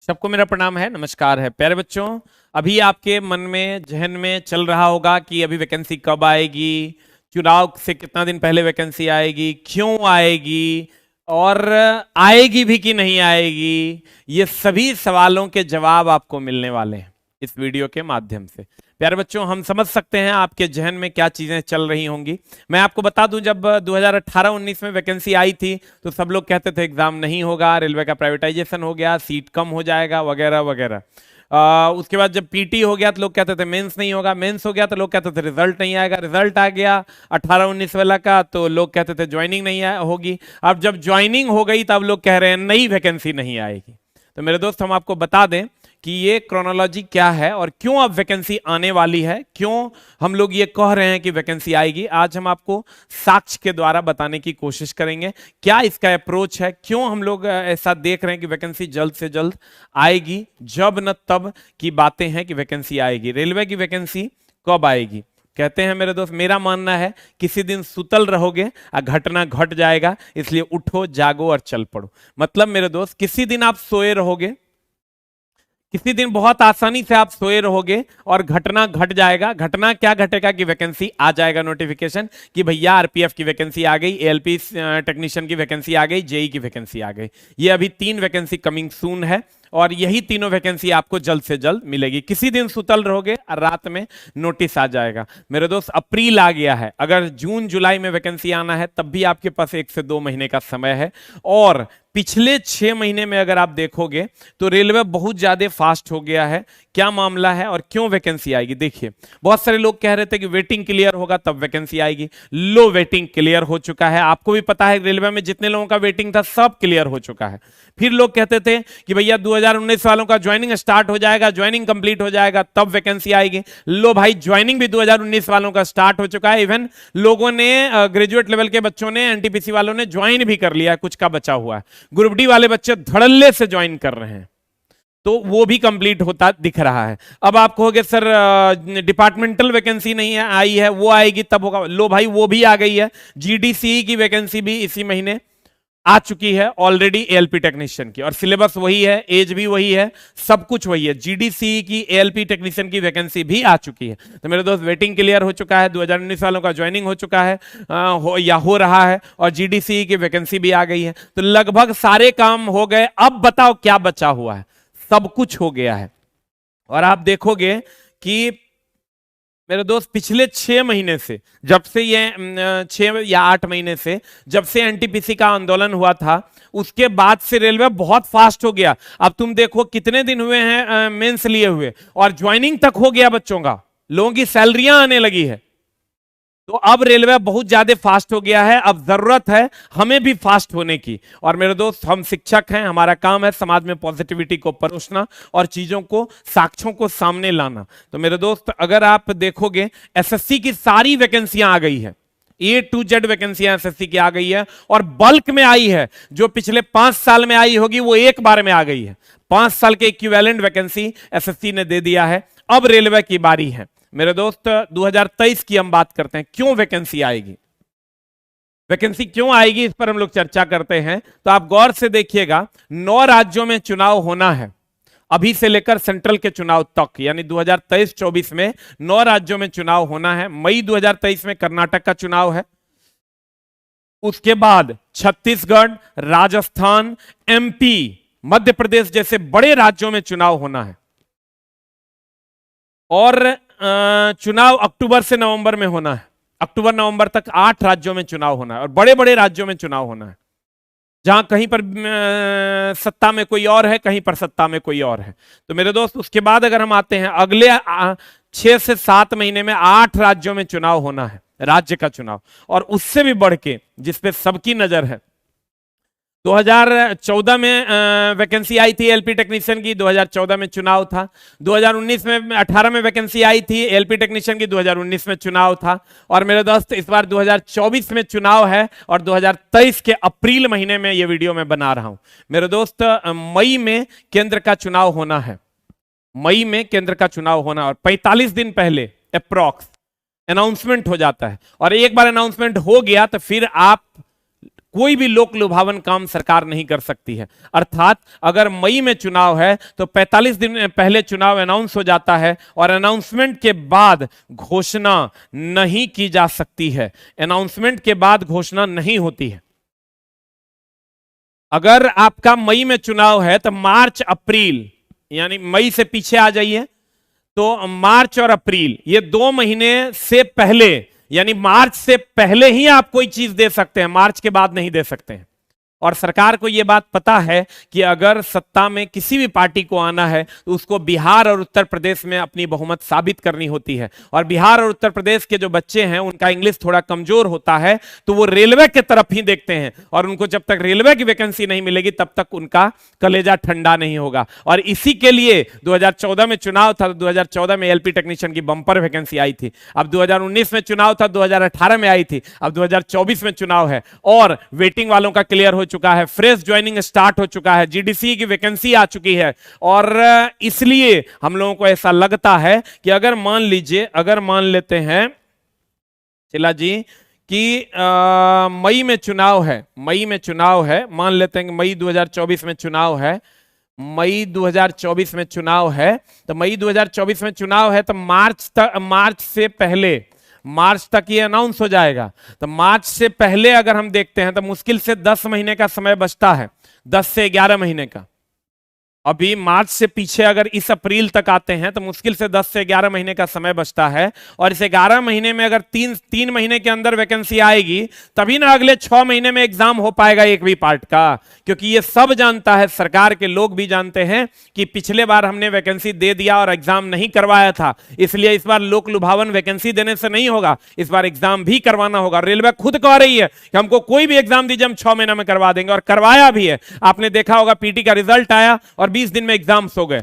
सबको मेरा प्रणाम है, नमस्कार है प्यारे बच्चों। अभी आपके मन में जहन में चल रहा होगा कि अभी वैकेंसी कब आएगी, चुनाव से कितना दिन पहले वैकेंसी आएगी, क्यों आएगी और आएगी भी कि नहीं आएगी। ये सभी सवालों के जवाब आपको मिलने वाले हैं इस वीडियो के माध्यम से। प्यारे बच्चों, हम समझ सकते हैं आपके जहन में क्या चीजें चल रही होंगी। मैं आपको बता दूं, जब 2018-19 में वैकेंसी आई थी तो सब लोग कहते थे एग्जाम नहीं होगा, रेलवे का प्राइवेटाइजेशन हो गया, सीट कम हो जाएगा वगैरह वगैरह। उसके बाद जब पीटी हो गया तो लोग कहते थे मेंस नहीं होगा, मेंस हो गया तो लोग कहते थे रिजल्ट नहीं आएगा, रिजल्ट आ गया 18-19 वाला का तो लोग कहते थे ज्वाइनिंग नहीं होगी। अब जब ज्वाइनिंग हो गई तब लोग कह रहे हैं नई वैकेंसी नहीं आएगी। तो मेरे दोस्त, हम आपको बता दें कि ये क्रोनोलॉजी क्या है और क्यों अब वैकेंसी आने वाली है, क्यों हम लोग ये कह रहे हैं कि वैकेंसी आएगी। आज हम आपको साक्ष्य के द्वारा बताने की कोशिश करेंगे क्या इसका अप्रोच है, क्यों हम लोग ऐसा देख रहे हैं कि वैकेंसी जल्द से जल्द आएगी। जब न तब की बातें हैं कि वैकेंसी आएगी। रेलवे की वैकेंसी कब आएगी? कहते हैं मेरे दोस्त, मेरा मानना है किसी दिन सुतल रहोगे और घटना घट जाएगा, इसलिए उठो जागो और चल पड़ो। मतलब मेरे दोस्त, किसी दिन आप सोए रहोगे, किसी दिन बहुत आसानी से आप सोए रहोगे और घटना घट जाएगा। घटना क्या घटेगा कि वैकेंसी आ जाएगा, नोटिफिकेशन कि भैया आरपीएफ की वैकेंसी आ गई, एएलपी टेक्नीशियन की वैकेंसी आ गई, जेई की वैकेंसी आ गई। ये अभी 3 वैकेंसी कमिंग सून है और यही तीनों वैकेंसी आपको जल्द से जल्द मिलेगी। किसी दिन सुतल रहोगे और रात में नोटिस आ जाएगा। मेरे दोस्त, अप्रैल आ गया है, अगर जून जुलाई में वैकेंसी आना है तब भी आपके पास 1 से 2 महीने का समय है। और पिछले 6 महीने में अगर आप देखोगे तो रेलवे बहुत ज्यादा फास्ट हो गया है। क्या मामला है और क्यों वैकेंसी आएगी? देखिए, बहुत सारे लोग कह रहे थे कि वेटिंग क्लियर होगा तब वैकेंसी आएगी। लो, वेटिंग क्लियर हो चुका है। आपको भी पता है रेलवे में जितने लोगों का वेटिंग था सब क्लियर हो चुका है। फिर लोग कहते थे कि भैया 2019 वालों का ज्वाइनिंग स्टार्ट हो जाएगा, ज्वाइनिंग कंप्लीट हो जाएगा तब वैकेंसी आएगी। लो भाई, ज्वाइनिंग भी 2019 वालों का स्टार्ट हो चुका है। इवन लोगों ने, ग्रेजुएट लेवल के बच्चों ने, एनटीपीसी वालों ने ज्वाइन भी कर लिया है, कुछ का बचा हुआ है। ग्रुप डी वाले बच्चे धड़ल्ले से ज्वाइन कर रहे हैं, तो वो भी कंप्लीट होता दिख रहा है। अब आप कहोगे सर डिपार्टमेंटल वैकेंसी नहीं है, आई है, वो आएगी तब होगा। लो भाई, वो भी आ गई है। जीडीसी की वैकेंसी भी इसी महीने आ चुकी है ऑलरेडी, एएलपी टेक्नीशियन की, और सिलेबस वही है, एज भी वही है, सब कुछ वही है। जीडीसी की एएलपी टेक्नीशियन की वैकेंसी भी आ चुकी है। तो मेरे दोस्त, वेटिंग क्लियर हो चुका है, 2019 वालों का ज्वाइनिंग हो चुका है, हो रहा है, और जीडीसी की वैकेंसी भी आ गई है। तो लगभग सारे काम हो गए। अब बताओ क्या बचा हुआ है? सब कुछ हो गया है। और आप देखोगे कि मेरे दोस्त, पिछले 6 महीने से, जब से ये 6 या 8 महीने से जब से एनटीपीसी का आंदोलन हुआ था, उसके बाद से रेलवे बहुत फास्ट हो गया। अब तुम देखो कितने दिन हुए हैं मेंस लिए हुए, और ज्वाइनिंग तक हो गया बच्चों का, लोगों की सैलरियां आने लगी है। तो अब रेलवे बहुत ज्यादा फास्ट हो गया है। अब जरूरत है हमें भी फास्ट होने की। और मेरे दोस्त, हम शिक्षक हैं, हमारा काम है समाज में पॉजिटिविटी को परोसना और चीजों को, साक्ष्यों को सामने लाना। तो मेरे दोस्त, अगर आप देखोगे एसएससी की सारी वैकेंसियां आ गई है, A to Z वैकेंसियां एसएससी की आ गई है, और बल्क में आई है। जो पिछले 5 साल में आई होगी वो एक बार में आ गई है। 5 साल के इक्विवेलेंट वैकेंसी एसएससी ने दे दिया है। अब रेलवे की बारी है। मेरे दोस्त, 2023 की हम बात करते हैं, क्यों वैकेंसी आएगी, वैकेंसी क्यों आएगी, इस पर हम लोग चर्चा करते हैं। तो आप गौर से देखिएगा, 9 राज्यों में चुनाव होना है अभी से लेकर सेंट्रल के चुनाव तक, यानी 2023-24 में 9 राज्यों में चुनाव होना है। मई 2023 में कर्नाटक का चुनाव है, उसके बाद छत्तीसगढ़, राजस्थान, एमपी, मध्य प्रदेश जैसे बड़े राज्यों में चुनाव होना है। और चुनाव अक्टूबर से नवंबर में होना है। अक्टूबर नवंबर तक 8 राज्यों में चुनाव होना है, और बड़े बड़े राज्यों में चुनाव होना है, जहां कहीं पर सत्ता में कोई और है, कहीं पर सत्ता में कोई और है। तो मेरे दोस्त, उसके बाद अगर हम आते हैं अगले 6 से 7 महीने में 8 राज्यों में चुनाव होना है, राज्य का चुनाव। और उससे भी बढ़ के जिसपे सबकी नजर है, 2014 में वैकेंसी आई थी एलपी टेक्नीशियन की, 2014 में चुनाव था। 2019 में 18 में वैकेंसी आई थी एलपी टेक्नीशियन की, 2019 में चुनाव था। और मेरे दोस्त, इस बार 2024 में चुनाव है, और 2023 के अप्रैल महीने में ये वीडियो मैं बना रहा हूं। मेरे दोस्त, मई में केंद्र का चुनाव होना है, मई में केंद्र का चुनाव होना, और 45 दिन पहले अप्रॉक्स अनाउंसमेंट हो जाता है। और एक बार अनाउंसमेंट हो गया तो फिर आप कोई भी लोक लुभावन काम सरकार नहीं कर सकती है। अर्थात अगर मई में चुनाव है तो 45 दिन पहले चुनाव अनाउंस हो जाता है और अनाउंसमेंट के बाद घोषणा नहीं की जा सकती है। अनाउंसमेंट के बाद घोषणा नहीं होती है। अगर आपका मई में चुनाव है तो मार्च अप्रैल, यानी मई से पीछे आ जाइए, तो मार्च और अप्रैल ये 2 महीने से पहले, यानी मार्च से पहले ही आप कोई चीज दे सकते हैं, मार्च के बाद नहीं दे सकते हैं। और सरकार को यह बात पता है कि अगर सत्ता में किसी भी पार्टी को आना है तो उसको बिहार और उत्तर प्रदेश में अपनी बहुमत साबित करनी होती है। और बिहार और उत्तर प्रदेश के जो बच्चे हैं उनका इंग्लिश थोड़ा कमजोर होता है, तो वो रेलवे के तरफ ही देखते हैं और उनको जब तक रेलवे की वैकेंसी नहीं मिलेगी तब तक उनका कलेजा ठंडा नहीं होगा। और इसी के लिए 2014 में चुनाव था, 2014 में एलपी टेक्नीशियन की बंपर वैकेंसी आई थी। अब 2019 में चुनाव था, 2018 में आई थी, अब 2024 में चुनाव है और वेटिंग वालों का क्लियर हो चुका है, फ्रेश ज्वाइनिंग स्टार्ट हो चुका है, जीडीसी की वैकेंसी आ चुकी है। और इसलिए हम लोगों को ऐसा लगता है कि अगर मान लीजिए, अगर मान लेते हैं चिल्ला जी कि मई में चुनाव है, मई में चुनाव है, मान लेते हैं कि मई 2024 में चुनाव है, मई 2024 में चुनाव है, तो मई 2024 में चुनाव है तो मार्च से पहले, मार्च तक ये अनाउंस हो जाएगा। तो मार्च से पहले अगर हम देखते हैं तो मुश्किल से 10 महीने का समय बचता है, 10 से 11 महीने का। अभी मार्च से पीछे अगर इस अप्रैल तक आते हैं तो मुश्किल से 10 से 11 महीने का समय बचता है। और इस 11 महीने में अगर तीन महीने के अंदर वैकेंसी आएगी तभी ना अगले 6 महीने में एग्जाम हो पाएगा एक भी पार्ट का। क्योंकि ये सब जानता है, सरकार के लोग भी जानते हैं कि पिछले बार हमने वैकेंसी दे दिया और एग्जाम नहीं करवाया था, इसलिए इस बार लोक लुभावन वैकेंसी देने से नहीं होगा, इस बार एग्जाम भी करवाना होगा। रेलवे खुद कह रही है कि हमको कोई भी एग्जाम दीजिए, हम 6 महीने में करवा देंगे, और करवाया भी है। आपने देखा होगा पीटी का रिजल्ट आया और 20 दिन में एग्जाम्स हो गए,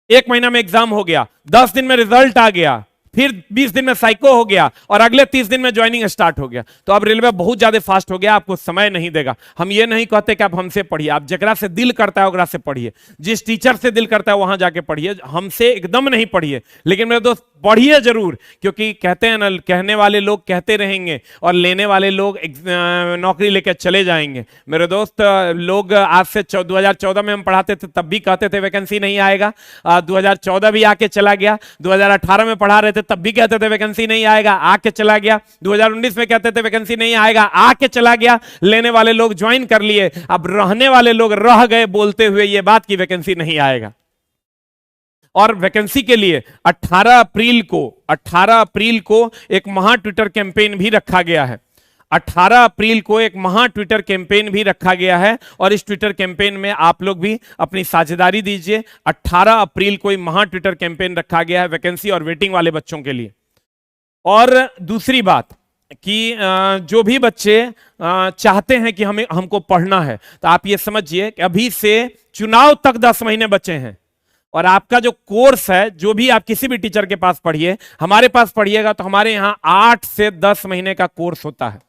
1 महीना में एग्जाम हो गया, 10 दिन में रिजल्ट आ गया, फिर 20 दिन में साइको हो गया और अगले 30 दिन में ज्वाइनिंग स्टार्ट हो गया। तो अब रेलवे बहुत ज्यादा फास्ट हो गया, आपको समय नहीं देगा। हम ये नहीं कहते कि आप हमसे पढ़िए, आप जगरा से दिल करता है ओकरा से पढ़िए, जिस टीचर से दिल करता है वहां जाके पढ़िए, हमसे एकदम नहीं पढ़िए। लेकिन मेरे दोस्त पढ़िए जरूर, क्योंकि कहते हैं ना, कहने वाले लोग कहते रहेंगे और लेने वाले लोग नौकरी लेकर चले जाएंगे। मेरे दोस्त, लोग आज से 2014 में हम पढ़ाते थे तब भी कहते थे वैकेंसी नहीं आएगा, 2014 भी आके चला गया, 2018 में पढ़ा रहे थे तब भी कहते थे वैकेंसी नहीं आएगा, आके चला गया, 2019 में कहते थे वैकेंसी नहीं आएगा, आके चला गया। लेने वाले लोग ज्वाइन कर लिए, अब रहने वाले लोग रह गए बोलते हुए ये बात की वैकेंसी नहीं आएगा। और वैकेंसी के लिए 18 अप्रैल को एक महा ट्विटर कैंपेन भी रखा गया है। 18 अप्रैल को एक महा ट्विटर कैंपेन भी रखा गया है और इस ट्विटर कैंपेन में आप लोग भी अपनी साझेदारी दीजिए। 18 अप्रैल को महा ट्विटर कैंपेन रखा गया है वैकेंसी और वेटिंग वाले बच्चों के लिए। और दूसरी बात कि जो भी बच्चे चाहते हैं कि हमको पढ़ना है, तो आप ये समझिए कि अभी से चुनाव तक 10 महीने बचे हैं और आपका जो कोर्स है, जो भी आप किसी भी टीचर के पास पढ़िए, हमारे पास पढ़िएगा तो हमारे यहां 8 से 10 महीने का कोर्स होता है।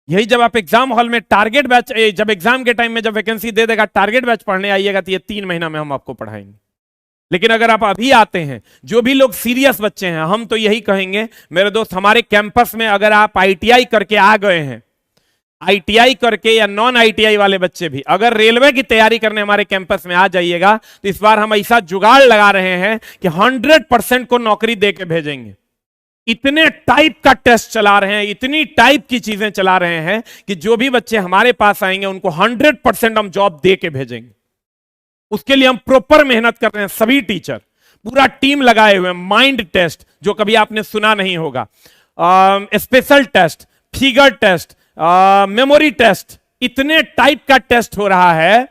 यही जब आप एग्जाम हॉल में टारगेट बैच, जब एग्जाम के टाइम में जब वैकेंसी दे देगा टारगेट बैच पढ़ने आइएगा तो ये 3 महीना में हम आपको पढ़ाएंगे। लेकिन अगर आप अभी आते हैं, जो भी लोग सीरियस बच्चे हैं, हम तो यही कहेंगे मेरे दोस्त, हमारे कैंपस में अगर आप आईटीआई करके आ गए हैं, आईटीआई करके या नॉन आईटीआई वाले बच्चे भी अगर रेलवे की तैयारी करने हमारे कैंपस में आ जाइएगा तो इस बार हम ऐसा जुगाड़ लगा रहे हैं कि 100% को नौकरी देके भेजेंगे। इतने टाइप का टेस्ट चला रहे हैं, इतनी टाइप की चीजें चला रहे हैं कि जो भी बच्चे हमारे पास आएंगे उनको 100% हम जॉब दे के भेजेंगे। उसके लिए हम प्रॉपर मेहनत कर रहे हैं, सभी टीचर पूरा टीम लगाए हुए हैं। माइंड टेस्ट जो कभी आपने सुना नहीं होगा, special test, figure test, memory test, इतने टाइप का टेस्ट हो रहा है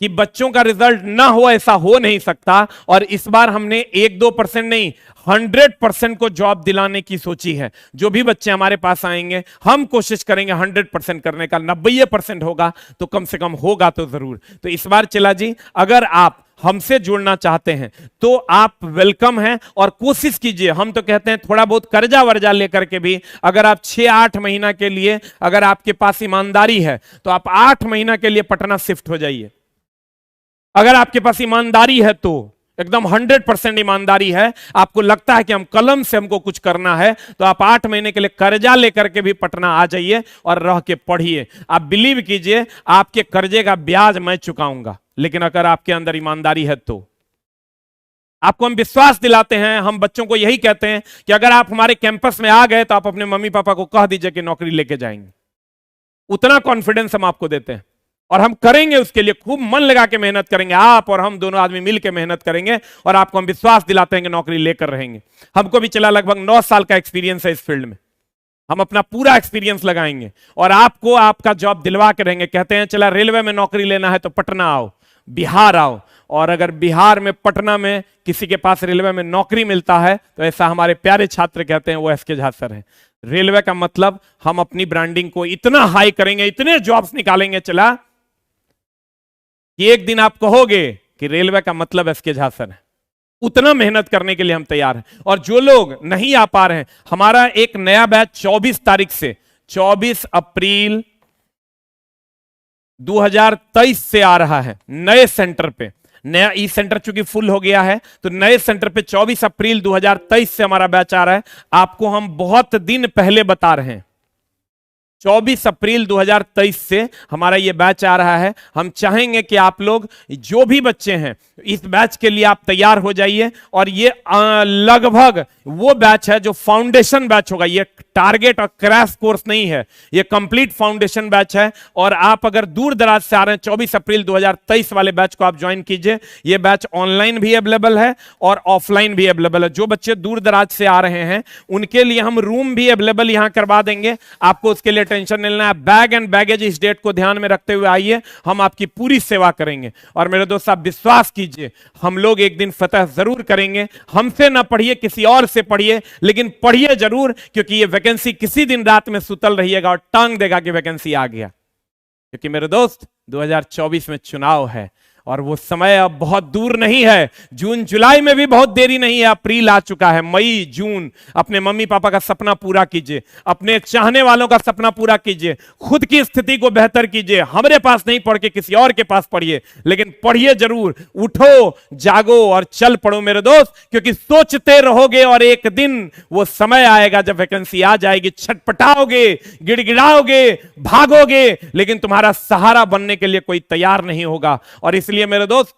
कि बच्चों का रिजल्ट ना हो ऐसा हो नहीं सकता। और इस बार हमने 1-2% नहीं, 100% को जॉब दिलाने की सोची है। जो भी बच्चे हमारे पास आएंगे हम कोशिश करेंगे 100% करने का। 90% होगा तो कम से कम होगा तो जरूर। तो इस बार चिल्ला जी, अगर आप हमसे जुड़ना चाहते हैं तो आप वेलकम हैं और कोशिश कीजिए। हम तो कहते हैं थोड़ा बहुत कर्जा वर्जा लेकर के भी अगर आप 6-8 महीना के लिए, अगर आपके पास ईमानदारी है तो आप 8 महीना के लिए पटना शिफ्ट हो जाइए। अगर आपके पास ईमानदारी है तो एकदम 100% ईमानदारी है, आपको लगता है कि हम कलम से हमको कुछ करना है, तो आप 8 महीने के लिए कर्जा लेकर के भी पटना आ जाइए और रह के पढ़िए। आप बिलीव कीजिए, आपके कर्जे का ब्याज मैं चुकाऊंगा, लेकिन अगर आपके अंदर ईमानदारी है तो। आपको हम विश्वास दिलाते हैं, हम बच्चों को यही कहते हैं कि अगर आप हमारे कैंपस में आ गए तो आप अपने मम्मी पापा को कह दीजिए कि नौकरी लेके जाएंगे। उतना कॉन्फिडेंस हम आपको देते हैं और हम करेंगे, उसके लिए खूब मन लगा के मेहनत करेंगे। आप और हम दोनों आदमी मिलकर मेहनत करेंगे और आपको हम विश्वास दिलाते हैं कि नौकरी लेकर रहेंगे। हमको भी चला लगभग 9 साल का एक्सपीरियंस है इस फील्ड में, हम अपना पूरा एक्सपीरियंस लगाएंगे और आपको आपका जॉब दिलवा के रहेंगे। कहते हैं चला रेलवे में नौकरी लेना है तो पटना आओ, बिहार आओ, और अगर बिहार में पटना में किसी के पास रेलवे में नौकरी मिलता है तो ऐसा हमारे प्यारे छात्र कहते हैं, वो एसके झा सर हैं। रेलवे का मतलब हम अपनी ब्रांडिंग को इतना हाई करेंगे, इतने जॉब्स निकालेंगे चला कि एक दिन आप कहोगे कि रेलवे का मतलब एसके झा सर है। उतना मेहनत करने के लिए हम तैयार हैं। और जो लोग नहीं आ पा रहे हैं, हमारा एक नया बैच 24 तारीख से 24 अप्रैल 2023 से आ रहा है नए सेंटर पे। नया ई सेंटर चूंकि फुल हो गया है तो नए सेंटर पे 24 अप्रैल 2023 से हमारा बैच आ रहा है। आपको हम बहुत दिन पहले बता रहे हैं, 24 अप्रैल 2023 से हमारा ये बैच आ रहा है। हम चाहेंगे कि आप लोग जो भी बच्चे हैं इस बैच के लिए आप तैयार हो जाइए। और ये लगभग वो बैच है जो फाउंडेशन बैच होगा, ये टारगेट और क्रैश कोर्स नहीं है, ये कंप्लीट फाउंडेशन बैच है। और आप अगर दूर दराज से आ रहे हैं 24 अप्रैल 2023 वाले बैच को आप ज्वाइन कीजिए। ये बैच ऑनलाइन भी अवेलेबल है और ऑफलाइन भी अवेलेबल है। जो बच्चे दूर दराज से आ रहे हैं उनके लिए हम रूम भी अवेलेबल यहां करवा देंगे, आपको उसके लिए टेंशन नहीं लेना है। बैग एंड बैगेज इस डेट को ध्यान में रखते हुए आइए, हम आपकी पूरी सेवा करेंगे। और मेरे दोस्त आप विश्वास कीजिए, हम लोग एक दिन फतह जरूर करेंगे। हमसे ना पढ़िए, किसी और से पढ़िए, लेकिन पढ़िए जरूर, क्योंकि ये वैकेंसी किसी दिन रात में सुतल रहिएगा और टांग देगा कि वैकेंसी आ गया। क्योंकि मेरे दोस्त 2024 में चुनाव है और वो समय अब बहुत दूर नहीं है। जून जुलाई में भी बहुत देरी नहीं है, अप्रैल आ चुका है। मई जून अपने मम्मी पापा का सपना पूरा कीजिए, अपने चाहने वालों का सपना पूरा कीजिए, खुद की स्थिति को बेहतर कीजिए। हमारे पास नहीं पढ़ के किसी और के पास पढ़िए, लेकिन पढ़िए जरूर। उठो, जागो और चल पड़ो मेरे दोस्त, क्योंकि सोचते रहोगे और एक दिन वो समय आएगा जब वैकेंसी आ जाएगी, छटपटाओगे, गिड़गिड़ाओगे, भागोगे, लेकिन तुम्हारा सहारा बनने के लिए कोई तैयार नहीं होगा। और इसलिए मेरे दोस्त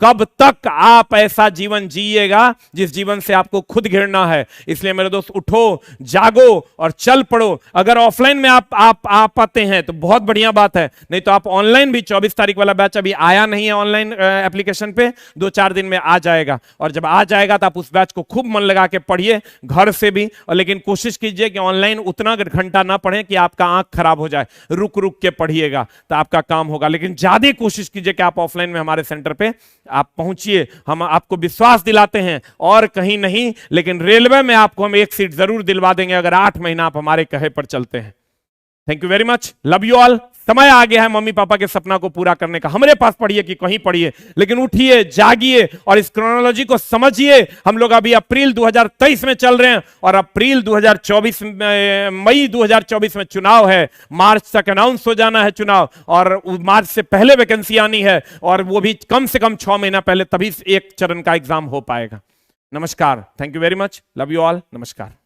कब तक आप ऐसा जीवन जिएगा जिस जीवन से आपको खुद घिरना है। इसलिए मेरे दोस्त उठो, जागो और चल पड़ो। अगर ऑफलाइन में आप पाते हैं तो बहुत बढ़िया बात है, नहीं तो आप ऑनलाइन भी 24 तारीख वाला बैच अभी आया नहीं है ऑनलाइन एप्लीकेशन पे, 2-4 दिन में आ जाएगा। और जब आ जाएगा तो आप उस बैच को खूब मन लगा के पढ़िए घर से भी। और लेकिन कोशिश कीजिए कि ऑनलाइन उतना घंटा ना पढ़ें कि आपका आंख खराब हो जाए। रुक रुक के पढ़िएगा तो आपका काम होगा, लेकिन ज्यादा कोशिश कीजिए कि आप ऑफलाइन में हमारे सेंटर पे आप पहुंचिए। हम आपको विश्वास दिलाते हैं और कहीं नहीं, लेकिन रेलवे में आपको हम एक सीट जरूर दिलवा देंगे अगर 8 महीना आप हमारे कहे पर चलते हैं। Thank you very much, love you all. समय आ गया है मम्मी पापा के सपना को पूरा करने का। हमारे पास पढ़िए कि कहीं पढ़िए, लेकिन उठिए, जागिए और इस क्रोनोलॉजी को समझिए। हम लोग अभी अप्रैल 2023 में चल रहे हैं और अप्रैल 2024 मई 2024 में चुनाव है। मार्च तक अनाउंस हो जाना है चुनाव, और मार्च से पहले वैकेंसी आनी है, और वो भी कम से कम 6 महीना पहले, तभी एक चरण का एग्जाम हो पाएगा। नमस्कार, thank you very much, love you all, नमस्कार।